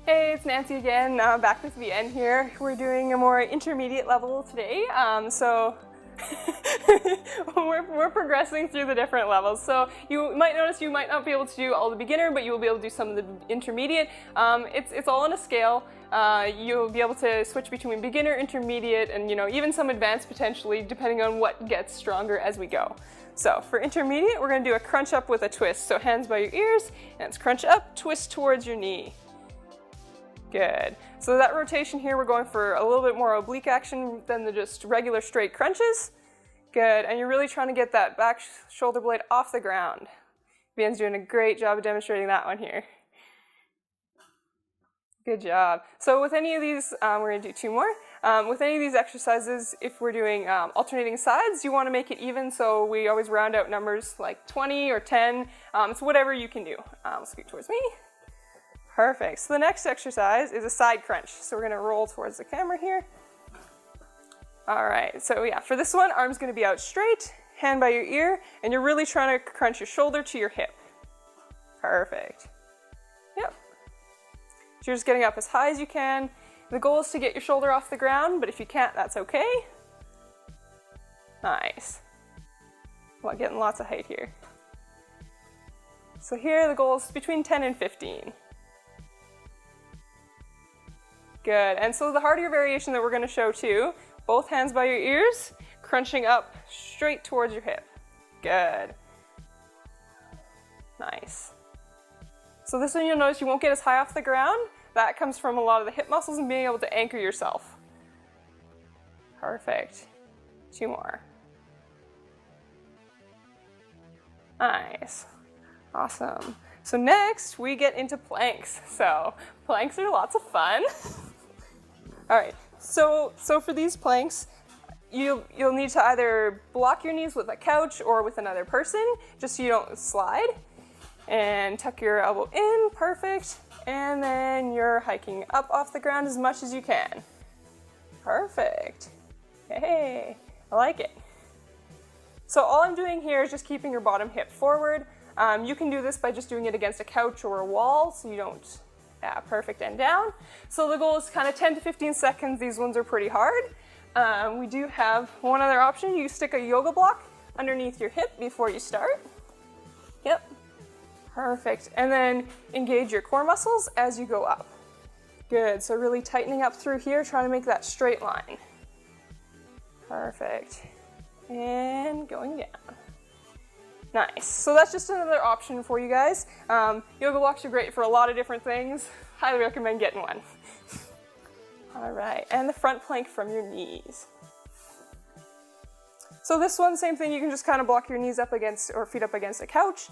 Hey, it's Nancy again, back with VN here. We're doing a more intermediate level today, so we're progressing through the different levels. So you might notice you might not be able to do all the beginner, but you will be able to do some of the intermediate. It's all on a scale. You'll be able to switch between beginner, intermediate, and even some advanced potentially, depending on what gets stronger as we go. So for intermediate, we're going to do a crunch up with a twist. So hands by your ears, and it's crunch up, twist towards your knee. Good. So that rotation here, we're going for a little bit more oblique action than the just regular straight crunches. Good. And you're really trying to get that back shoulder blade off the ground. Vian's doing a great job of demonstrating that one here. Good job. So with any of these, we're going to do two more. With any of these exercises, if we're doing alternating sides, you want to make it even, so we always round out numbers like 20 or 10. It's whatever you can do. Scoot towards me. Perfect. So the next exercise is a side crunch. So we're going to roll towards the camera here. All right. So yeah, for this one, arm's going to be out straight, hand by your ear, and you're really trying to crunch your shoulder to your hip. Perfect. Yep. So you're just getting up as high as you can. The goal is to get your shoulder off the ground, but if you can't, that's okay. Nice. Well, getting lots of height here. So here the goal is between 10 and 15. Good, and so the harder variation that we're going to show too, both hands by your ears, crunching up straight towards your hip. Good. Nice. So this one you'll notice you won't get as high off the ground. That comes from a lot of the hip muscles and being able to anchor yourself. Perfect. Two more. Nice. Awesome. So next we get into planks. So planks are lots of fun. All right, so for these planks, you'll need to either block your knees with a couch or with another person, just so you don't slide. And tuck your elbow in, perfect. And then you're hiking up off the ground as much as you can. Perfect. Hey, I like it. So all I'm doing here is just keeping your bottom hip forward. You can do this by just doing it against a couch or a wall, so you don't, perfect, and down. So the goal is kind of 10 to 15 seconds. These ones are pretty hard. We do have one other option. You stick a yoga block underneath your hip before you start. Yep. Perfect. And then engage your core muscles as you go up. Good. So really tightening up through here, trying to make that straight line. Perfect. And going down. Nice. So that's just another option for you guys. Yoga blocks are great for a lot of different things. Highly recommend getting one. All right, and the front plank from your knees. So this one, same thing. You can just kind of block your knees up against or feet up against a couch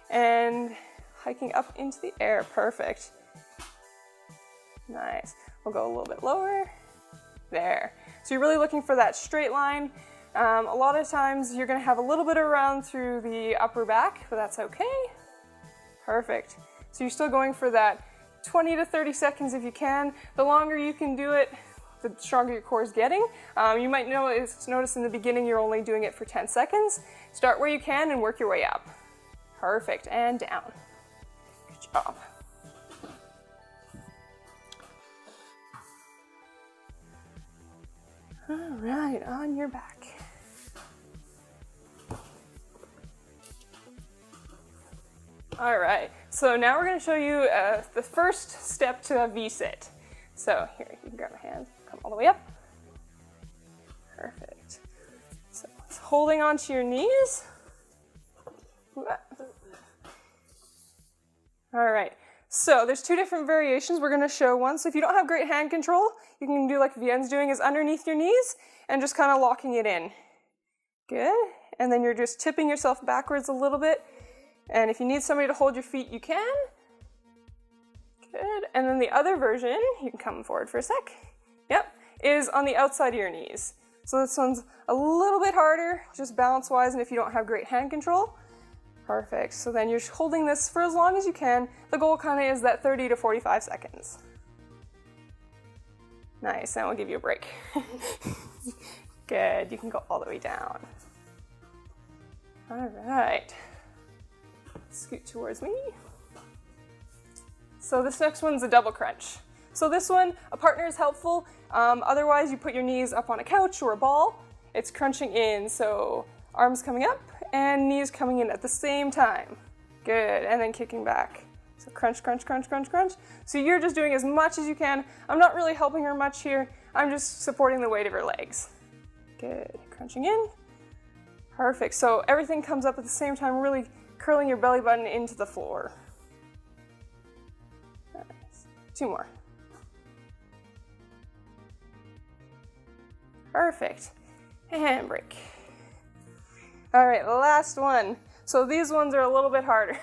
and hiking up into the air. Perfect. Nice. We'll go a little bit lower. There. So you're really looking for that straight line. A lot of times you're going to have a little bit of round through the upper back, but that's okay. Perfect. So you're still going for that 20 to 30 seconds if you can. The longer you can do it, the stronger your core is getting. You might notice in the beginning you're only doing it for 10 seconds. Start where you can and work your way up. Perfect. And down. Good job. All right, on your back. All right, so now we're going to show you the first step to a V-sit. So here, you can grab my hand, come all the way up. Perfect. So it's holding onto your knees. All right, so there's two different variations. We're going to show one. So if you don't have great hand control, you can do like Vien's doing, is underneath your knees and just kind of locking it in. Good. And then you're just tipping yourself backwards a little bit. And if you need somebody to hold your feet, you can. Good. And then the other version, you can come forward for a sec. Yep, is on the outside of your knees. So this one's a little bit harder, just balance-wise, and if you don't have great hand control. Perfect. So then you're holding this for as long as you can. The goal kind of is that 30 to 45 seconds. Nice, and we'll give you a break. Good, you can go all the way down. All right. Scoot towards me. So this next one's a double crunch. So this one, a partner is helpful. Otherwise, you put your knees up on a couch or a ball. It's crunching in, so arms coming up and knees coming in at the same time. Good, and then kicking back. So crunch, crunch, crunch, crunch, crunch. So you're just doing as much as you can. I'm not really helping her much here. I'm just supporting the weight of her legs. Good, crunching in. Perfect, so everything comes up at the same time, really curling your belly button into the floor. Nice. 2 more. Perfect, and break. All right, last one. So these ones are a little bit harder.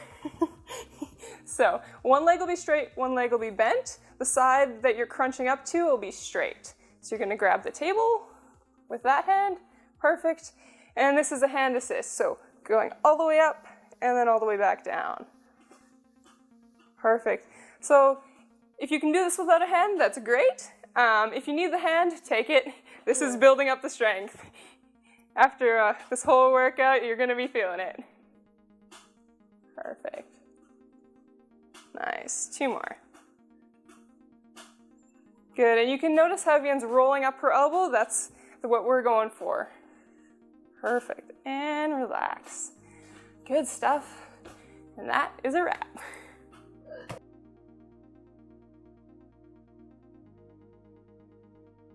So one leg will be straight, one leg will be bent. The side that you're crunching up to will be straight. So you're gonna grab the table with that hand, perfect. And this is a hand assist, so going all the way up and then all the way back down. Perfect. So if you can do this without a hand, that's great. If you need the hand, take it. This is building up the strength. After this whole workout, you're gonna be feeling it. Perfect. Nice, 2 more. Good, and you can notice how Vivian's rolling up her elbow. That's what we're going for. Perfect, and relax. Good stuff, and that is a wrap.